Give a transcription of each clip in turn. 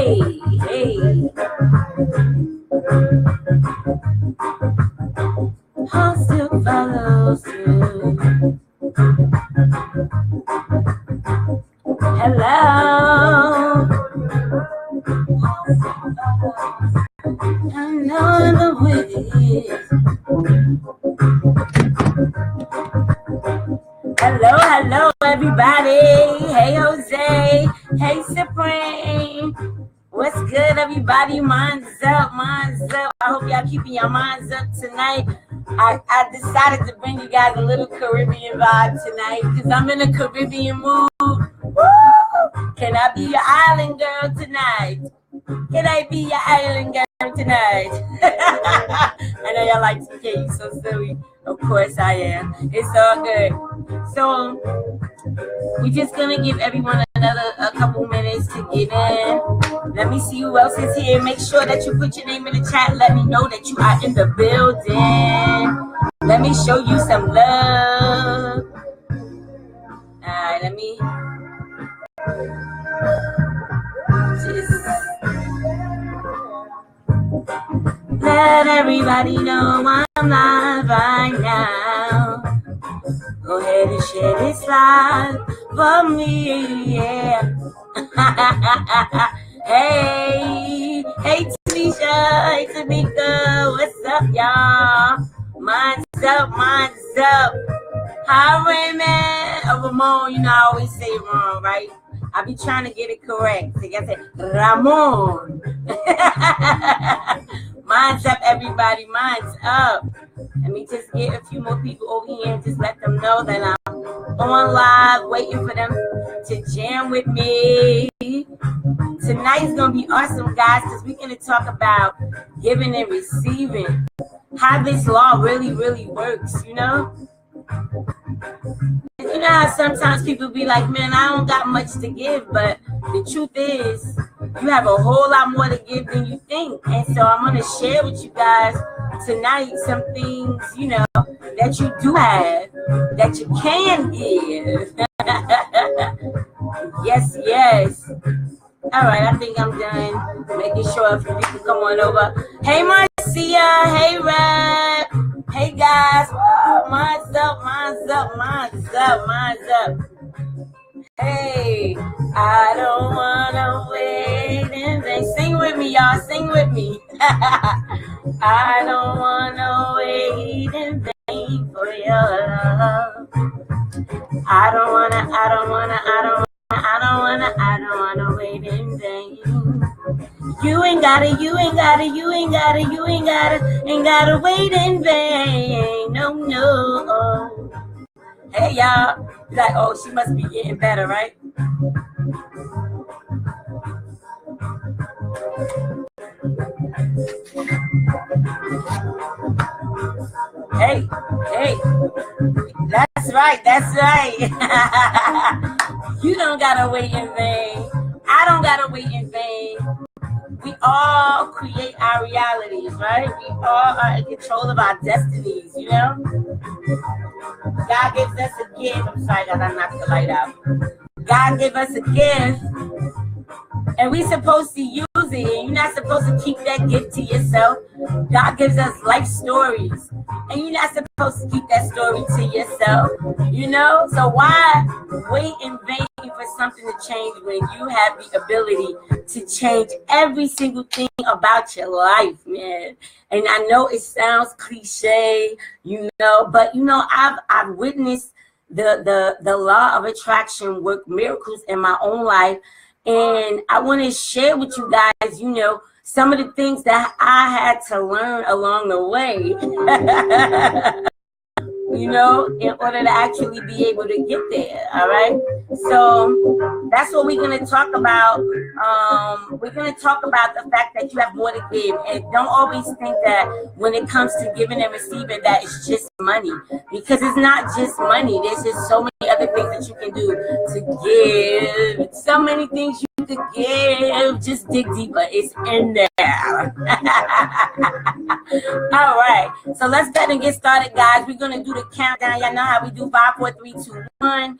hey. Heart still follows through. Hello. I know the way it is. Hello, everybody. Hey, Jose. Hey, Supreme. What's good, everybody? Minds up. I hope y'all keeping your minds up tonight. I decided to bring you guys a little Caribbean vibe tonight because I'm in a Caribbean mood. Woo! Can I be your island girl tonight? Can I be your island girl tonight? I know y'all like TK, you so silly. Of course I am. It's all good. So we're just gonna give everyone a couple minutes to get in. Let me see who else is here. Make sure that you put your name in the chat. Let me know that you are in the building. Let me show you some love. Alright, let me just let everybody know I'm live right now. Go ahead and share this live for me, yeah. Hey, Tanisha, hey, Tamika, what's up, y'all? Mine's up. Hi, Raymond. Ramon, you know I always say wrong, right? I be trying to get it correct. So I say Ramon. Mine's up, everybody. Mine's up. Let me just get a few more people over here and just let them know that I'm on live, waiting for them to jam with me. Tonight's going to be awesome, guys, because we're going to talk about giving and receiving, how this law really, really works, you know? You know how sometimes people be like, man, I don't got much to give, but the truth is, you have a whole lot more to give than you think. And so I'm going to share with you guys tonight some things, you know, that you do have, that you can give. Yes. All right, I think I'm done making sure if people come on over. Hey, Marcia. Hey, Rap. Hey, guys. Oh, mine's up. Hey, I don't want to wait in vain. Sing with me, y'all. Sing with me. I don't want to wait in vain for your love. I don't want to wait in vain. You ain't gotta wait in vain. No. Hey, y'all. You're like, oh, she must be getting better, right? Hey. That's right. You don't gotta wait in vain. I don't gotta wait in vain. We all create our realities, right? We all are in control of our destinies, you know? God gives us a gift. I'm sorry, guys, I knocked the light out. God gave us a gift, and we're supposed to use it. You're not supposed to keep that gift to yourself. God gives us life stories, and you're not supposed to keep that story to yourself, you know? So why wait in vain for something to change when you have the ability to change every single thing about your life, man? And I know it sounds cliche, you know, but you know, I've witnessed the law of attraction work miracles in my own life. And I want to share with you guys, you know, some of the things that I had to learn along the way, you know, in order to actually be able to get there. All right. So that's what we're going to talk about. We're going to talk about the fact that you have more to give. And don't always think that when it comes to giving and receiving that it's just money, because it's not just money. There's just so many other things that you can do to give. So many things you could give. Just dig deeper. It's in there. All right. So let's go ahead and get started, guys. We're going to do the countdown. Y'all know how we do. 5, 4, 3, 2, we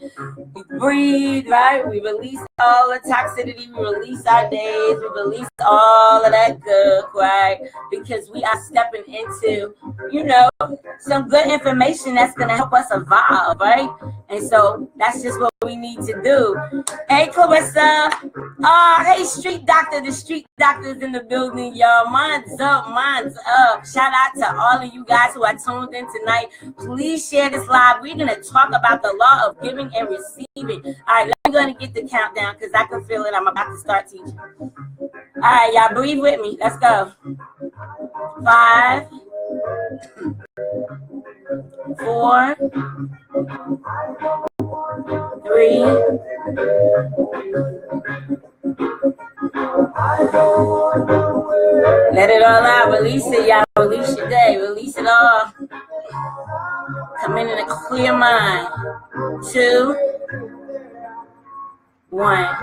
breathe, right? We release all the toxicity, we release our days, we release all of that good, right? Because we are stepping into, you know, some good information that's going to help us evolve, right? And so that's just what we need to do. Hey, Clarissa. Hey, Street Doctor. The Street Doctor's in the building, y'all. Mine's up. Shout out to all of you guys who are tuned in tonight. Please share this live. We're going to talk about the law of giving and receiving. All right, I'm going to get the countdown because I can feel it. I'm about to start teaching. All right, y'all, breathe with me. Let's go. 5, 4, 3, 2. Let it all out. Release it, y'all. Release your day. Release it all. Come in a clear mind. 2, 1.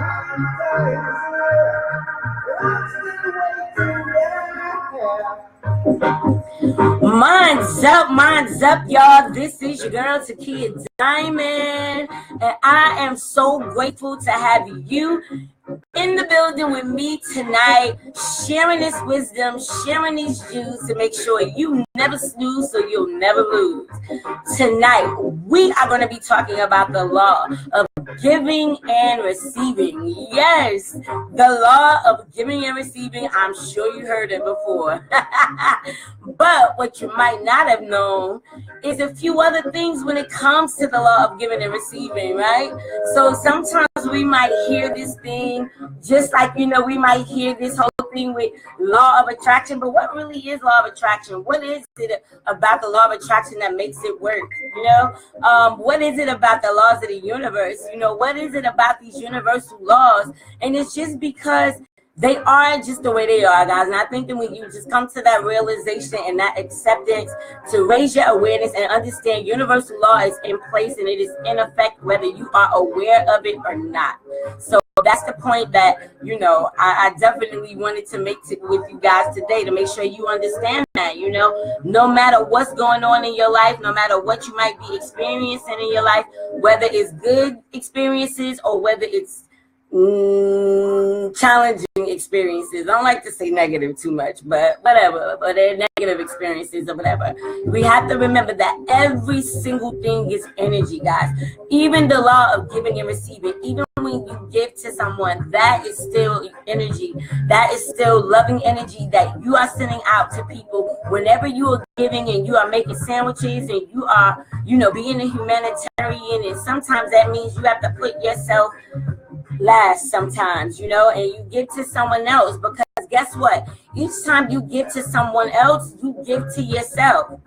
Mine's up, y'all. This is your girl, Takia Diamond, and I am so grateful to have you in the building with me tonight, sharing this wisdom, sharing these Jews to make sure you never snooze so you'll never lose. Tonight, we are going to be talking about the law of giving and receiving. Yes, the law of giving and receiving. I'm sure you heard it before. But what you might not have known is a few other things when it comes to the law of giving and receiving, right? So sometimes we might hear this thing, just like, you know, we might hear this whole thing with law of attraction, but what really is law of attraction? What is it about the law of attraction that makes it work? You know, what is it about the laws of the universe? You know, what is it about these universal laws? And it's just because they are just the way they are, guys. And I think that when you just come to that realization and that acceptance to raise your awareness and understand universal law is in place and it is in effect whether you are aware of it or not. So that's the point that, you know, I definitely wanted to make with you guys today, to make sure you understand that, you know, no matter what's going on in your life, no matter what you might be experiencing in your life, whether it's good experiences or whether it's challenging experiences. I don't like to say negative too much, but whatever. But they're negative experiences or whatever. We have to remember that every single thing is energy, guys. Even the law of giving and receiving, even when you give to someone, that is still energy. That is still loving energy that you are sending out to people. Whenever you are giving and you are making sandwiches and you are, you know, being a humanitarian, and sometimes that means you have to put yourself last sometimes, you know, and you give to someone else, because guess what? Each time you give to someone else, you give to yourself.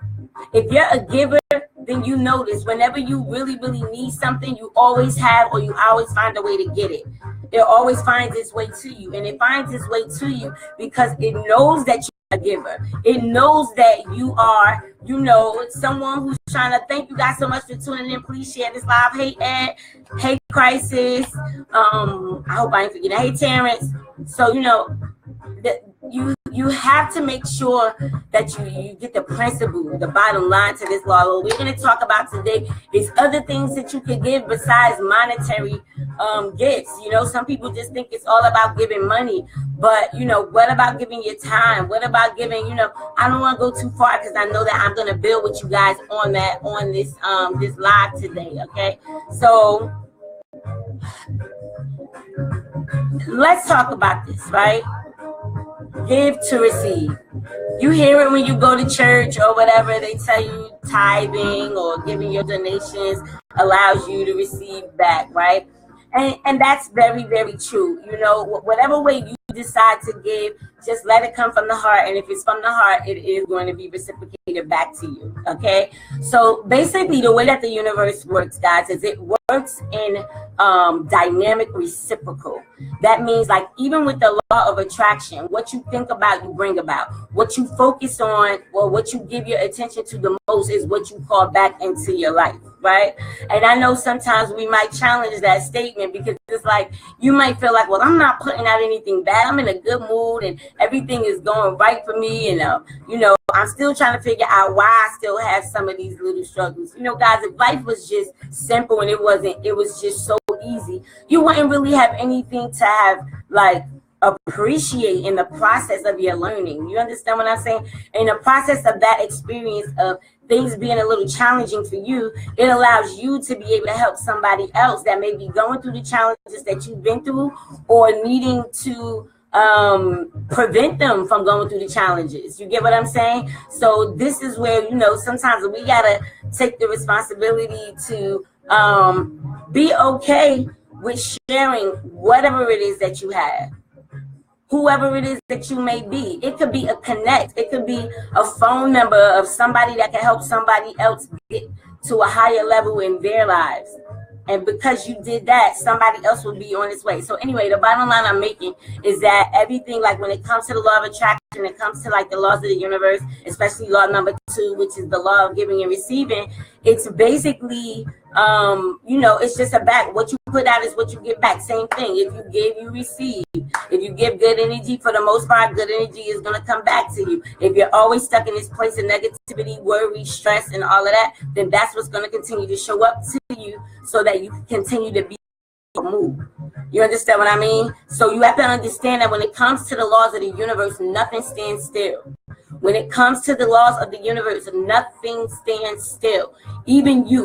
If you're a giver, then you notice whenever you really, really need something, you always have, or you always find a way to get it. It always finds its way to you, and it finds its way to you because it knows that you're a giver. It knows that you are, you know, someone who's trying to. Thank you guys so much for tuning in. Please share this live. Hey, Ed. Hey, Crisis. I hope I ain't forgetting. Hey, Terrence. So, you know, you have to make sure that you get the principle, the bottom line to this law. What we're going to talk about today is other things that you can give besides monetary gifts. You know, some people just think it's all about giving money, but, you know, what about giving your time? What about giving, you know, I don't want to go too far because I know that I'm going to build with you guys on that, on this live today. Okay. So let's talk about this, right? Give to receive. You hear it when you go to church or whatever. They tell you tithing or giving your donations allows you to receive back, right? And that's very, very true. You know, whatever way you decide to give, just let it come from the heart. And if it's from the heart, it is going to be reciprocated back to you. Okay. So basically the way that the universe works, guys, is it works in dynamic reciprocal. That means, like, even with the law of attraction, what you think about, you bring about. What you focus on, or what you give your attention to the most is what you call back into your life. right? And I know sometimes we might challenge that statement because it's like, you might feel like, well, I'm not putting out anything bad. I'm in a good mood and everything is going right for me. And, I'm still trying to figure out why I still have some of these little struggles. Guys, if life was just simple and it was just so easy, you wouldn't really have anything to have, like, appreciate in the process of your learning. You understand what I'm saying? In the process of that experience of things being a little challenging for you, it allows you to be able to help somebody else that may be going through the challenges that you've been through, or needing to prevent them from going through the challenges. You get what I'm saying? So this is where, sometimes we gotta take the responsibility to be okay with sharing whatever it is that you have, whoever it is that you may be. It could be a connect. It could be a phone number of somebody that can help somebody else get to a higher level in their lives. And because you did that, somebody else will be on its way. So anyway, the bottom line I'm making is that everything, like when it comes to the law of attraction, it comes to like the laws of the universe, especially law number 2, which is the law of giving and receiving. It's basically, it's just about what you put out is what you get back. Same thing. If you give, you receive. If you give good energy, for the most part, good energy is going to come back to you. If you're always stuck in this place of negativity, worry, stress, and all of that, then that's what's going to continue to show up to you, so that you can continue to be moved. You understand what I mean? So you have to understand that when it comes to the laws of the universe, nothing stands still. When it comes to the laws of the universe, nothing stands still. Even you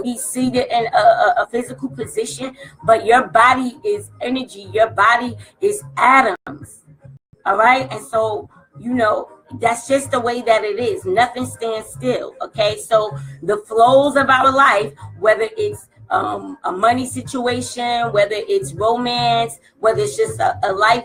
be seated in a physical position, but your body is energy. Your body is atoms. All right? And so, that's just the way that it is. Nothing stands still. Okay? So the flows of our life, whether it's a money situation, whether it's romance, whether it's just a life,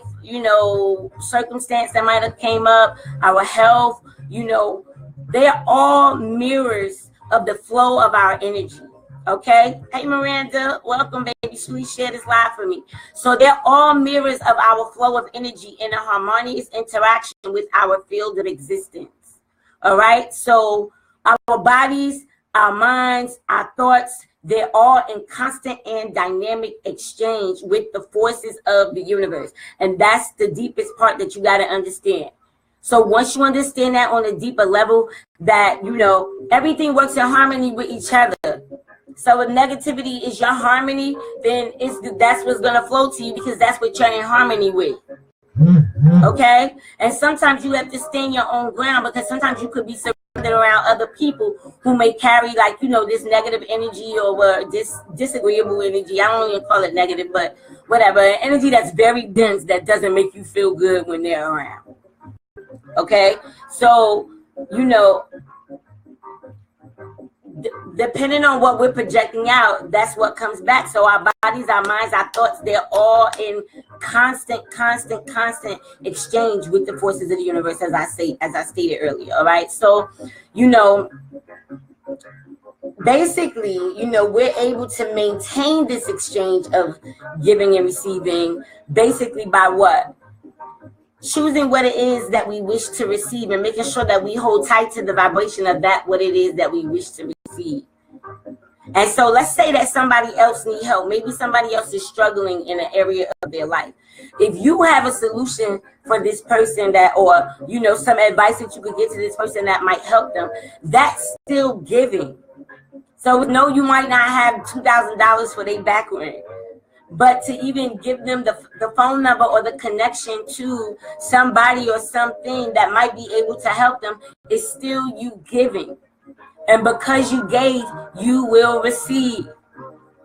circumstance that might have came up, our health, they're all mirrors of the flow of our energy. Okay? Hey, Miranda, welcome, baby. Please share this live for me. So they're all mirrors of our flow of energy in a harmonious interaction with our field of existence. All right? So our bodies, our minds, our thoughts, they're all in constant and dynamic exchange with the forces of the universe. And that's the deepest part that you got to understand. So once you understand that on a deeper level, that, everything works in harmony with each other. So if negativity is your harmony, then that's what's going to flow to you, because that's what you're in harmony with. Okay? And sometimes you have to stand your own ground, because sometimes you could be around other people who may carry, like, this negative energy or this disagreeable energy. I don't even call it negative, but whatever. Energy that's very dense, that doesn't make you feel good when they're around. Okay? So, depending on what we're projecting out, that's what comes back. So our bodies, our minds, our thoughts, they're all in constant exchange with the forces of the universe, as I stated earlier. All right. So, basically, we're able to maintain this exchange of giving and receiving, basically by what? Choosing what it is that we wish to receive, and making sure that we hold tight to the vibration of that, what it is that we wish to receive. And so let's say that somebody else needs help. Maybe somebody else is struggling in an area of their life. If you have a solution for this person or some advice that you could get to this person that might help them, that's still giving. So no, you might not have $2,000 for their back rent, but to even give them the phone number or the connection to somebody or something that might be able to help them is still you giving. And because you gave, you will receive.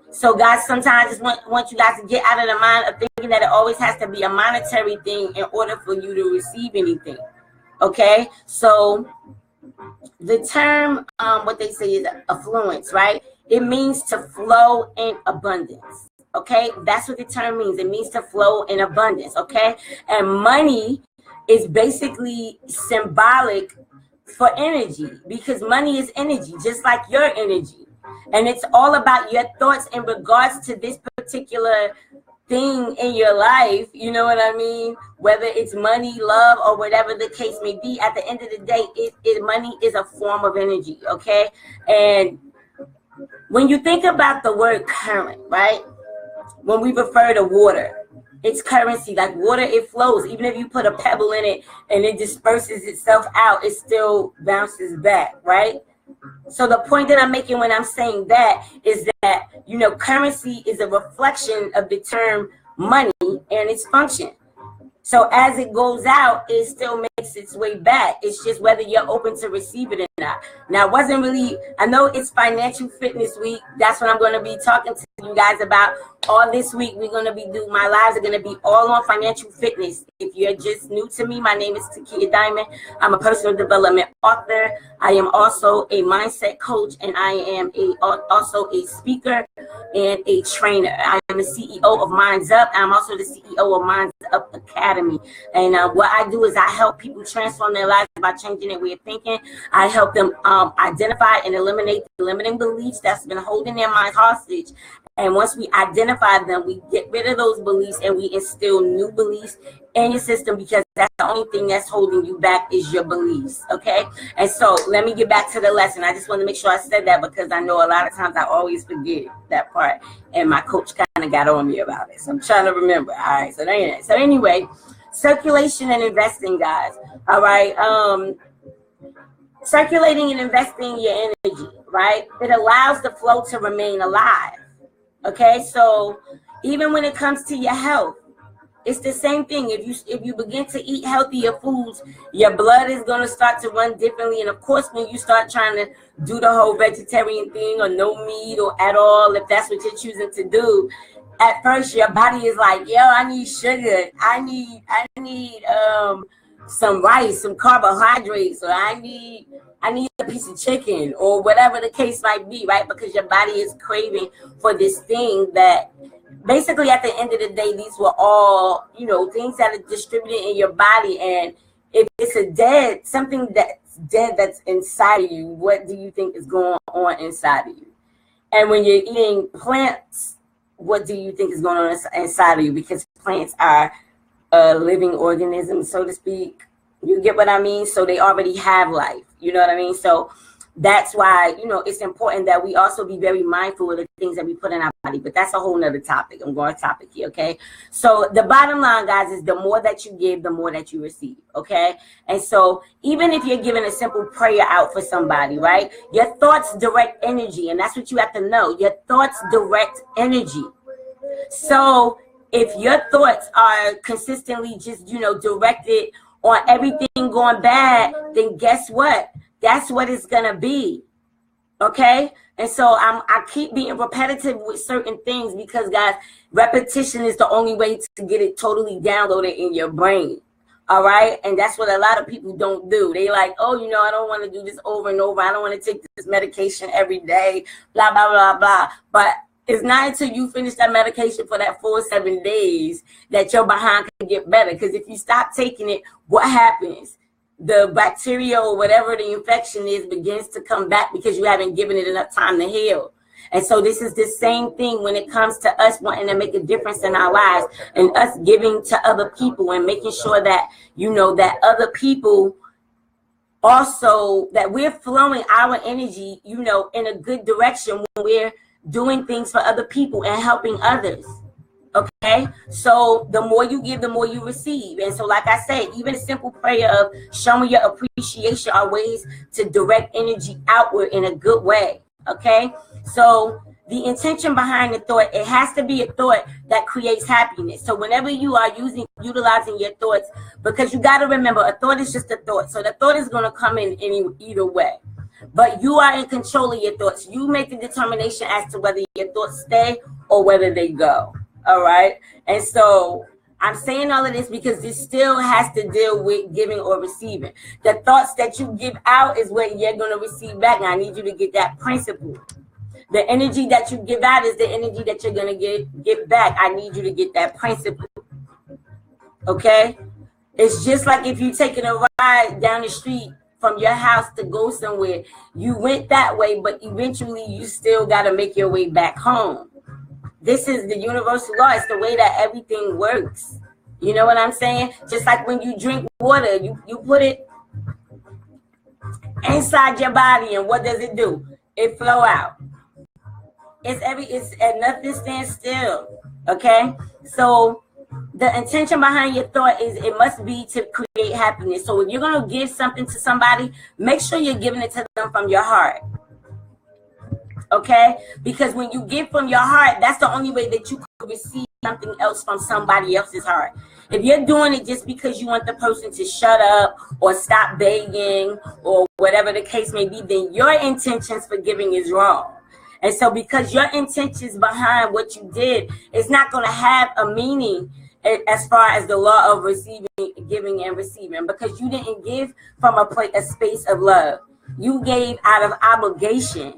So guys, sometimes I just want you guys to get out of the mind of thinking that it always has to be a monetary thing in order for you to receive anything. Okay? So the term, what they say is affluence, right? It means to flow in abundance. Okay? That's what the term means. It means to flow in abundance. Okay? And money is basically symbolic for energy, because money is energy, just like your energy. And it's all about your thoughts in regards to this particular thing in your life. You know what I mean? Whether it's money, love, or whatever the case may be, at the end of the day, money is a form of energy. Okay? And when you think about the word current, right? When we refer to water, it's currency. Like water, it flows. Even if you put a pebble in it and it disperses itself out, it still bounces back, right? So the point that I'm making when I'm saying that is that, you know, currency is a reflection of the term money and its function. So as it goes out, it still makes its way back. It's just whether you're open to receive it or not. Now, I know it's Financial Fitness Week. That's what I'm going to be talking to you guys about all this week. My lives are going to be all on financial fitness. If you're just new to me, my name is Takia Diamond. I'm a personal development author. I am also a mindset coach, and I am also a speaker and a trainer. I am the CEO of Minds Up. I'm also the CEO of Minds Up Academy. And what I do is I help people transform their lives by changing their way of thinking. I help them identify and eliminate the limiting beliefs that's been holding their mind hostage. And once we identify them, we get rid of those beliefs and we instill new beliefs in your system, because that's the only thing that's holding you back is your beliefs, okay? And so let me get back to the lesson. I just want to make sure I said that because I know a lot of times I always forget that part, and my coach kind of got on me about it. So I'm trying to remember. All right, so anyway, circulation and investing, guys. All right, circulating and investing your energy, right? It allows the flow to remain alive. Okay, so even when it comes to your health, it's the same thing. If you begin to eat healthier foods, your blood is going to start to run differently. And of course, when you start trying to do the whole vegetarian thing or no meat or at all, if that's what you're choosing to do, at first your body is like, yo, I need sugar. I need some rice, some carbohydrates, or I need a piece of chicken, or whatever the case might be, right? Because your body is craving for this thing that basically at the end of the day, these were all, you know, things that are distributed in your body. And if it's something that's dead that's inside of you, what do you think is going on inside of you? And when you're eating plants, what do you think is going on inside of you? Because plants are living organisms, so to speak. You get what I mean? So they already have life. You know what I mean? So that's why, you know, it's important that we also be very mindful of the things that we put in our body. But that's a whole nother topic. I'm going to topic here, okay? So the bottom line, guys, is the more that you give, the more that you receive, okay? And so even if you're giving a simple prayer out for somebody, right? Your thoughts direct energy, and that's what you have to know. Your thoughts direct energy. So if your thoughts are consistently just, you know, directed on everything going bad, then guess what? That's what it's gonna be, okay? And so I keep being repetitive with certain things because, guys, repetition is the only way to get it totally downloaded in your brain, all right? And that's what a lot of people don't do. They like, oh, you know, I don't want to do this over and over. I don't want to take this medication every day, blah, blah, blah, blah. But it's not until you finish that medication for that 4 or 7 days that your behind can get better. Because if you stop taking it, what happens? The bacteria or whatever the infection is begins to come back because you haven't given it enough time to heal. And so this is the same thing when it comes to us wanting to make a difference in our lives and us giving to other people and making sure that, you know, that other people also, that we're flowing our energy, you know, in a good direction when we're doing things for other people and helping others. Okay, so the more you give, the more you receive. And so, like I said, even a simple prayer of showing your appreciation are ways to direct energy outward in a good way. Okay, so the intention behind the thought, it has to be a thought that creates happiness. So whenever you are utilizing your thoughts, because you got to remember, a thought is just a thought. So the thought is going to come in either way. But you are in control of your thoughts. You make the determination as to whether your thoughts stay or whether they go. All right. And so I'm saying all of this because this still has to deal with giving or receiving. The thoughts that you give out is what you're going to receive back. And I need you to get that principle. The energy that you give out is the energy that you're going to get back. I need you to get that principle. Okay. It's just like if you're taking a ride down the street from your house to go somewhere, you went that way, but eventually you still got to make your way back home. This is the universal law. It's the way that everything works. You know what I'm saying? Just like when you drink water, you put it inside your body, and what does it do? It flow out. It's and nothing stands still. Okay, so the intention behind your thought is it must be to create happiness. So if you're gonna give something to somebody, make sure you're giving it to them from your heart. Okay, because when you give from your heart, that's the only way that you can receive something else from somebody else's heart. If you're doing it just because you want the person to shut up or stop begging or whatever the case may be, then your intentions for giving is wrong. And so because your intentions behind what you did is not going to have a meaning as far as the law of receiving, giving and receiving, because you didn't give from a space of love. You gave out of obligation.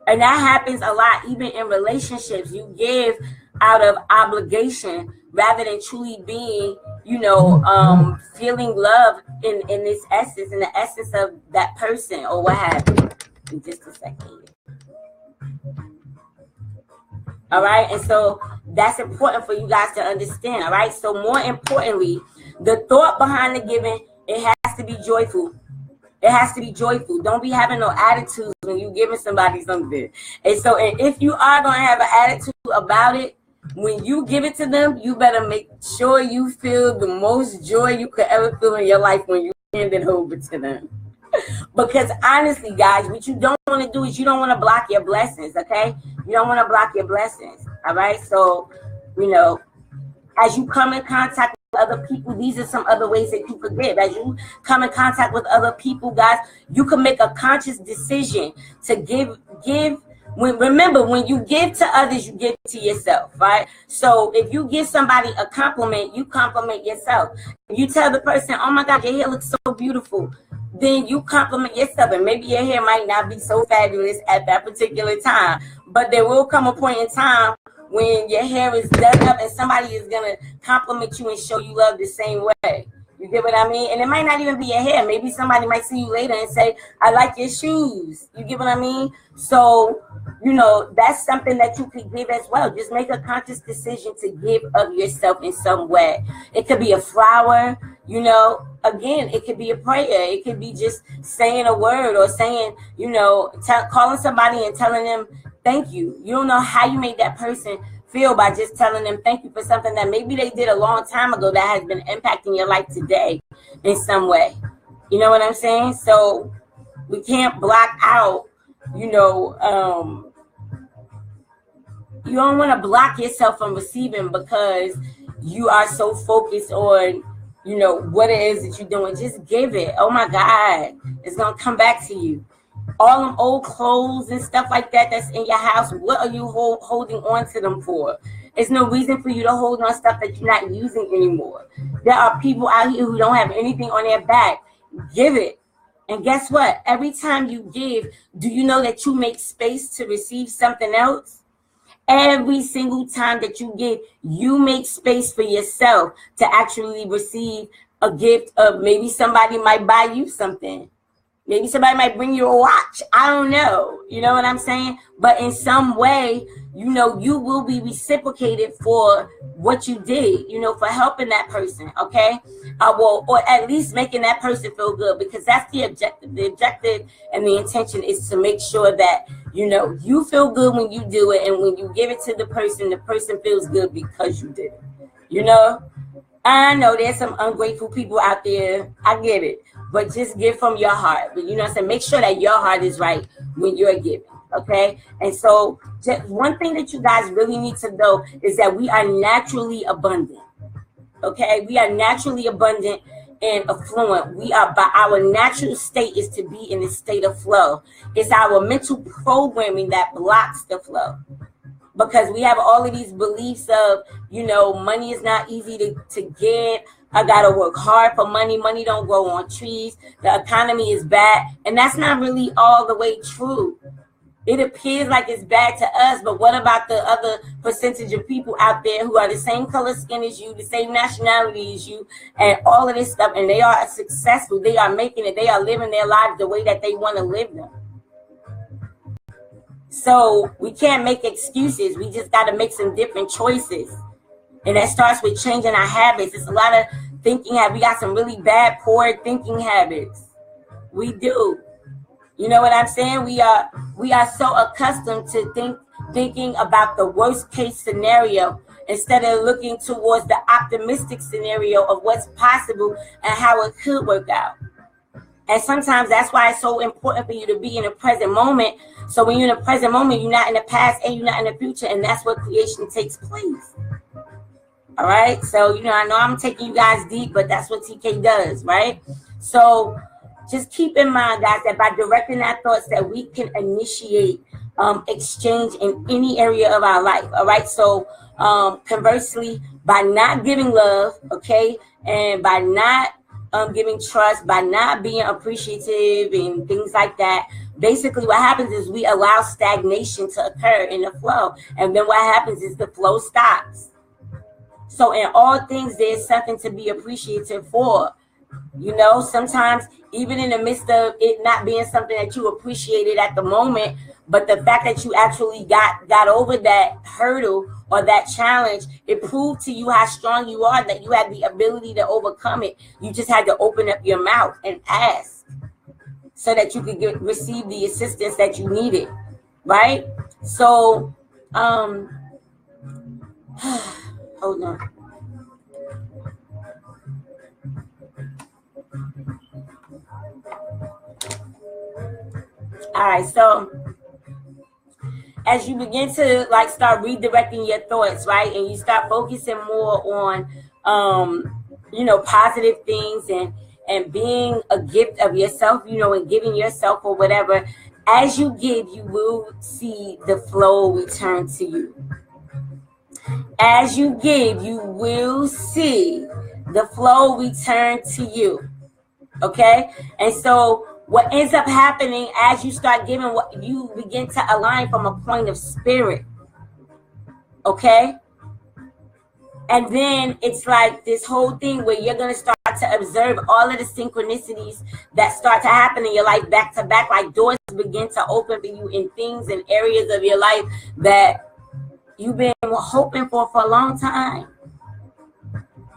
And that happens a lot, even in relationships. You give out of obligation rather than truly being, feeling love in this essence, in the essence of that person or what have you. In just a second. All right. And so that's important for you guys to understand. All right. So more importantly, the thought behind the giving, it has to be joyful. It has to be joyful. Don't be having no attitudes when you're giving somebody something. And so if you are going to have an attitude about it, when you give it to them, you better make sure you feel the most joy you could ever feel in your life when you hand it over to them. Because honestly, guys, what you don't want to do is you don't want to block your blessings, okay? You don't want to block your blessings, all right? So, as you come in contact with other people, these are some other ways that you could give. As you come in contact with other people, guys, you can make a conscious decision to give. Remember, when you give to others, you give to yourself, right? So if you give somebody a compliment, you compliment yourself. If you tell the person, oh my God, your hair looks so beautiful, then you compliment yourself. And maybe your hair might not be so fabulous at that particular time, but there will come a point in time when your hair is done up and somebody is going to compliment you and show you love the same way. You get what I mean? And it might not even be your hair. Maybe somebody might see you later and say, I like your shoes. You get what I mean? So, that's something that you could give as well. Just make a conscious decision to give of yourself in some way. It could be a flower, again, it could be a prayer. It could be just saying a word or saying, calling somebody and telling them thank you. You don't know how you made that person feel by just telling them thank you for something that maybe they did a long time ago that has been impacting your life today in some way. You know what I'm saying? So we can't block out, you don't want to block yourself from receiving because you are so focused on, what it is that you're doing. Just give it. Oh my God, it's going to come back to you. All them old clothes and stuff like that that's in your house, what are you holding on to them for? There's no reason for you to hold on stuff that you're not using anymore. There are people out here who don't have anything on their back. Give it. And guess what? Every time you give, do you know that you make space to receive something else? Every single time that you give, you make space for yourself to actually receive a gift of maybe somebody might buy you something. Maybe somebody might bring you a watch. I don't know. You know what I'm saying? But in some way, you will be reciprocated for what you did, for helping that person, okay? Or at least making that person feel good, because that's the objective. The objective and the intention is to make sure that, you feel good when you do it. And when you give it to the person feels good because you did it. I know there's some ungrateful people out there. I get it. But just give from your heart. But you know what I'm saying? Make sure that your heart is right when you're giving. Okay? And so just one thing that you guys really need to know is that we are naturally abundant. Okay? We are naturally abundant and affluent. By our natural state is to be in a state of flow. It's our mental programming that blocks the flow. Because we have all of these beliefs of, money is not easy to get. I got to work hard for money. Money don't grow on trees. The economy is bad. And that's not really all the way true. It appears like it's bad to us, but what about the other percentage of people out there who are the same color skin as you, the same nationality as you, and all of this stuff, and they are successful. They are making it. They are living their lives the way that they want to live them. So we can't make excuses. We just got to make some different choices. And that starts with changing our habits. It's a lot of thinking habits. We got some really bad, poor thinking habits. We do. You know what I'm saying? We are so accustomed to thinking about the worst case scenario instead of looking towards the optimistic scenario of what's possible and how it could work out. And sometimes that's why it's so important for you to be in the present moment. So when you're in the present moment, you're not in the past and you're not in the future. And that's where creation takes place. All right. So, I know I'm taking you guys deep, but that's what TK does. Right. So just keep in mind, guys, that by directing our thoughts that we can initiate exchange in any area of our life. All right. So conversely, by not giving love, okay, and by not giving trust, by not being appreciative and things like that, basically what happens is we allow stagnation to occur in the flow. And then what happens is the flow stops. So in all things, there's something to be appreciative for. Sometimes even in the midst of it not being something that you appreciated at the moment, but the fact that you actually got over that hurdle or that challenge, it proved to you how strong you are, that you had the ability to overcome it. You just had to open up your mouth and ask so that you could receive the assistance that you needed, right? So, hold on. All right, so as you begin to start redirecting your thoughts, right, and you start focusing more on, positive things and being a gift of yourself, and giving yourself or whatever, as you give, you will see the flow return to you. As you give, you will see the flow return to you. Okay? And so what ends up happening as you start giving, what you begin to align from a point of spirit. Okay? And then it's like this whole thing where you're going to start to observe all of the synchronicities that start to happen in your life back to back, like doors begin to open for you in things and areas of your life that you've been hoping for a long time.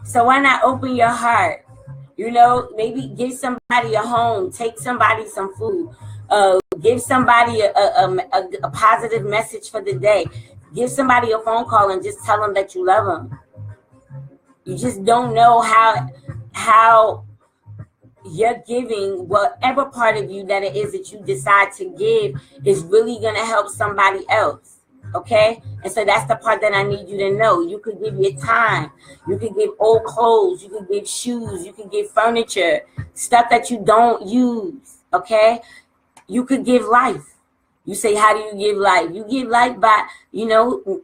So why not open your heart? Maybe give somebody a home, take somebody some food, give somebody a positive message for the day, give somebody a phone call and just tell them that you love them. You just don't know how you're giving, whatever part of you that it is that you decide to give is really going to help somebody else. Okay? And so that's the part that I need you to know. You could give your time. You could give old clothes. You could give shoes. You could give furniture, stuff that you don't use. Okay? You could give life. You say, how do you give life? You give life by,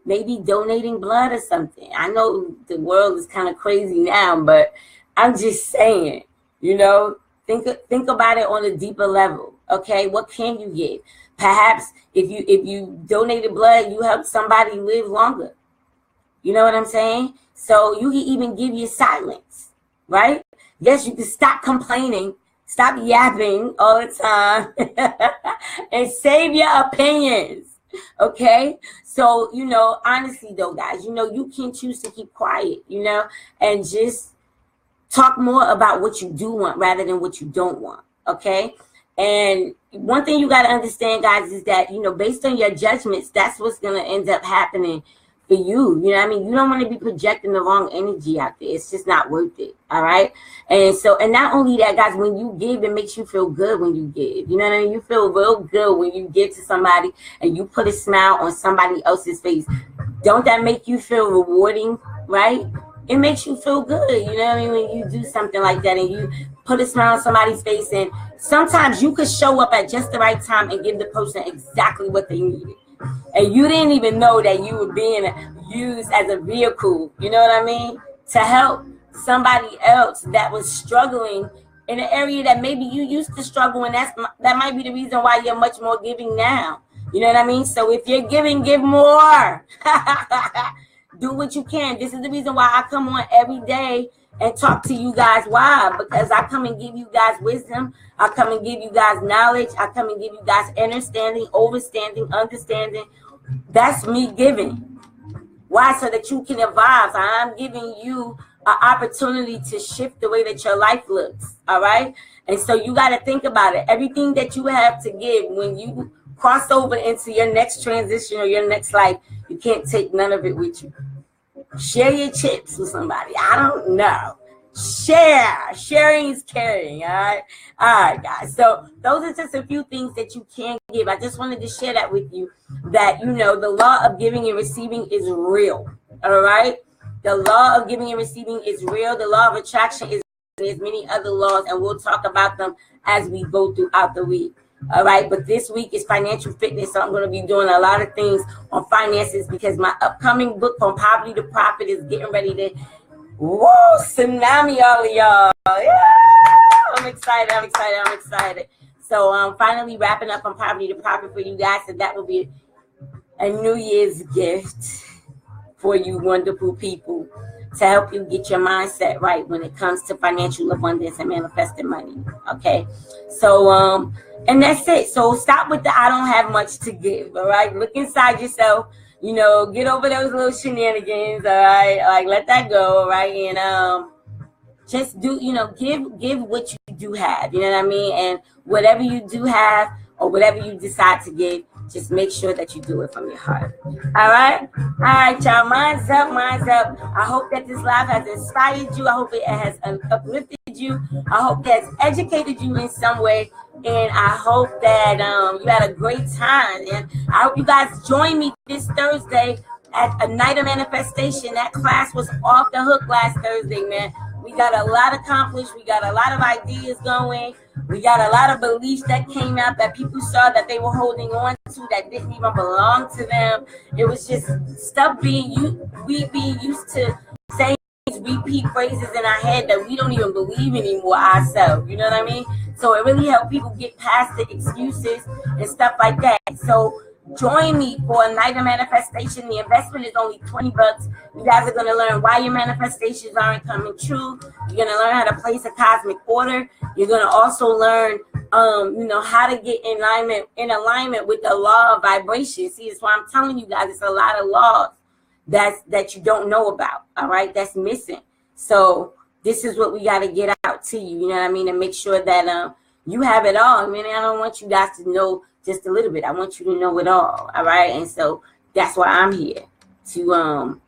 maybe donating blood or something. I know the world is kind of crazy now, but I'm just saying, think about it on a deeper level. Okay? What can you give? Perhaps if you donated blood, you help somebody live longer. You know what I'm saying? So you can even give your silence, right? Yes, you can stop complaining, stop yapping all the time, and save your opinions. Okay? So, honestly though, guys, you can choose to keep quiet, and just talk more about what you do want rather than what you don't want. Okay? And one thing you got to understand, guys, is that, based on your judgments, that's what's going to end up happening for you. You know what I mean? You don't want to be projecting the wrong energy out there. It's just not worth it. All right. And so, and not only that, guys, when you give, it makes you feel good when you give. You know what I mean? You feel real good when you give to somebody and you put a smile on somebody else's face. Don't that make you feel rewarding? Right? It makes you feel good. You know what I mean? When you do something like that and you put a smile on somebody's face, and sometimes you could show up at just the right time and give the person exactly what they needed. And you didn't even know that you were being used as a vehicle, you know what I mean? To help somebody else that was struggling in an area that maybe you used to struggle, and that might be the reason why you're much more giving now. You know what I mean? So if you're giving, give more. Do what you can. This is the reason why I come on every day and talk to you guys. Why? Because I come and give you guys wisdom. I come and give you guys knowledge. I come and give you guys understanding, overstanding, understanding. That's me giving. Why? So that you can evolve. I'm giving you an opportunity to shift the way that your life looks. All right? And so you got to think about it. Everything that you have to give, when you cross over into your next transition or your next life, you can't take none of it with you. Share your chips with somebody. I don't know. Sharing is caring. All right, guys. So those are just a few things that you can give. I just wanted to share that with you, that the law of giving and receiving is real. All right, the law of giving and receiving is real. The law of attraction is. There's many other laws, and we'll talk about them as we go throughout the week. All right, but this week is financial fitness, so I'm going to be doing a lot of things on finances because my upcoming book, From Poverty to Profit, is getting ready to tsunami all of y'all. Yeah, I'm excited. So I'm finally wrapping up From Poverty to Profit for you guys, so that will be a New Year's gift for you wonderful people, to help you get your mindset right when it comes to financial abundance and manifesting money. Okay, so and that's it. So stop with the I don't have much to give. All right, look inside yourself. Get over those little shenanigans. All right, like let that go. All right, and just do give what you do have. You know what I mean? And whatever you do have or whatever you decide to give, just make sure that you do it from your heart. All right, y'all. Minds up. I hope that this live has inspired you. I hope it has uplifted you. I hope that's educated you in some way, and I hope that you had a great time. And I hope you guys join me this Thursday at A Night of Manifestation. That class was off the hook last Thursday, man. We got a lot accomplished. We got a lot of ideas going. We got a lot of beliefs that came out that people saw that they were holding on to that didn't even belong to them. It was just stuff we being used to saying repeat phrases in our head that we don't even believe anymore ourselves. You know what I mean? So it really helped people get past the excuses and stuff like that. So join me for A Night of Manifestation. The investment is only $20. You guys are going to learn why your manifestations aren't coming true. You're going to learn how to place a cosmic order. You're going to also learn, how to get in alignment with the law of vibration. See, that's why I'm telling you guys, it's a lot of laws that you don't know about. All right, that's missing. So this is what we got to get out to you. You know what I mean? And make sure that you have it all. I mean, I don't want you guys to know just a little bit. I want you to know it all right? And so that's why I'm here, to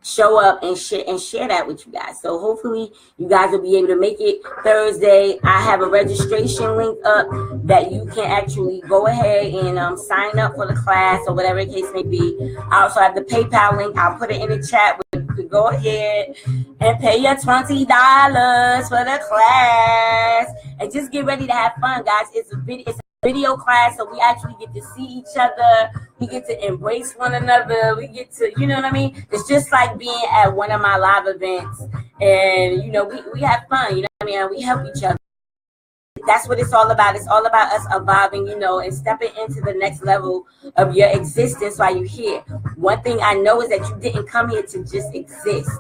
show up and share that with you guys. So hopefully you guys will be able to make it Thursday. I have a registration link up that you can actually go ahead and sign up for the class or whatever the case may be. I also have the PayPal link. I'll put it in the chat. You can go ahead and pay your $20 for the class and just get ready to have fun, guys. It's a video class, so we actually get to see each other. We get to embrace one another. We get to, you know what I mean? It's just like being at one of my live events, and we have fun. You know what I mean? And we help each other. That's what it's all about. It's all about us evolving, and stepping into the next level of your existence while you're here. One thing I know is that you didn't come here to just exist.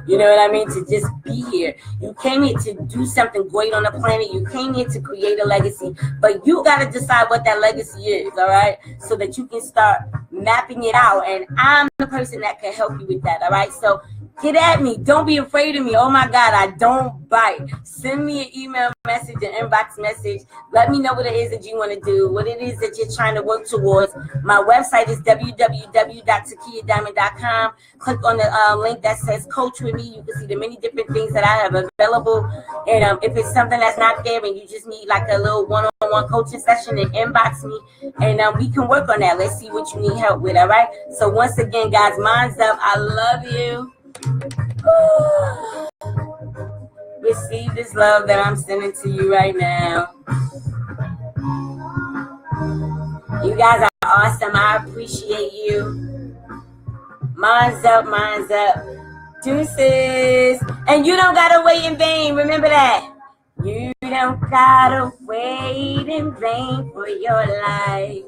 You know what I mean? To just be here. You came here to do something great on the planet. You came here to create a legacy. But you got to decide what that legacy is, all right? So that you can start mapping it out. And I'm the person that can help you with that, all right? So get at me. Don't be afraid of me. Oh, my God, I don't bite. Send me an email message, an inbox message. Let me know what it is that you want to do, what it is that you're trying to work towards. My website is www.takiyadiamond.com. Click on the link that says Coach with me. You can see the many different things that I have available. And if it's something that's not there and you just need like a little one-on-one coaching session, then inbox me. And we can work on that. Let's see what you need help with, all right? So once again, guys, minds up. I love you. Receive this love that I'm sending to you right now. You guys are awesome. I appreciate you. Minds up, minds up. Deuces. And you don't gotta wait in vain. Remember that. You don't gotta wait in vain for your life.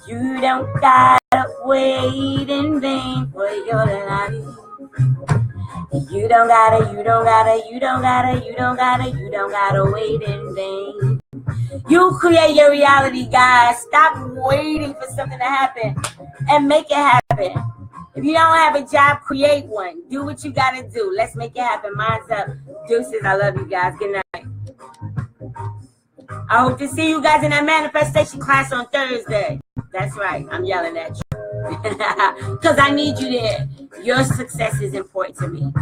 You don't gotta wait in vain for your life. You don't gotta wait in vain. You create your reality, guys. Stop waiting for something to happen and make it happen. If you don't have a job, create one. Do what you gotta do. Let's make it happen. Minds up. Deuces. I love you guys. Good night. I hope to see you guys in that manifestation class on Thursday. That's right. I'm yelling at you. Because I need you there. Your success is important to me.